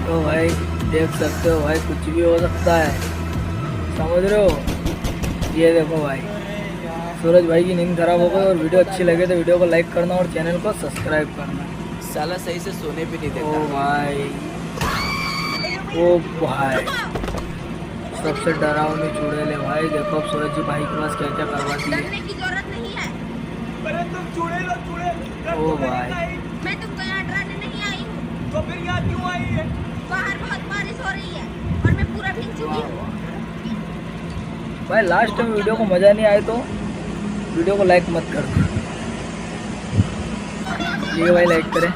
तो भाई देख सकते हो भाई, कुछ भी हो सकता है, समझ रहे हो। ये देखो भाई, सूरज भाई की नींद खराब हो गई। और वीडियो अच्छी लगे तो वीडियो को लाइक करना और चैनल को सब्सक्राइब करना। साला सही से सोने भी नहीं ओ देता। भाई, ओ भाई, सबसे डरावनी चुड़ैल भाई। देखो अब सूरज जी भाई के पास क्या क्या करवाती है। डरने की जरूरत नहीं है। अरे तुम चुड़ैल हो, चुड़ैल। डर ओ तो मेरी भाई। नहीं। मैं तुमको यहाँ डराने नहीं आई हूँ। तो फिर यहाँ क्यों आई है? बाहर बहुत बारिश हो रही है और मैं पूरा भीग चुकी वाह हूँ। वाह। भाई लास्ट टाइम वीडियो को मज़ा नहीं आए तो वीडियो को लाइक मत कर दो। ठीक है भाई, लाइक करें।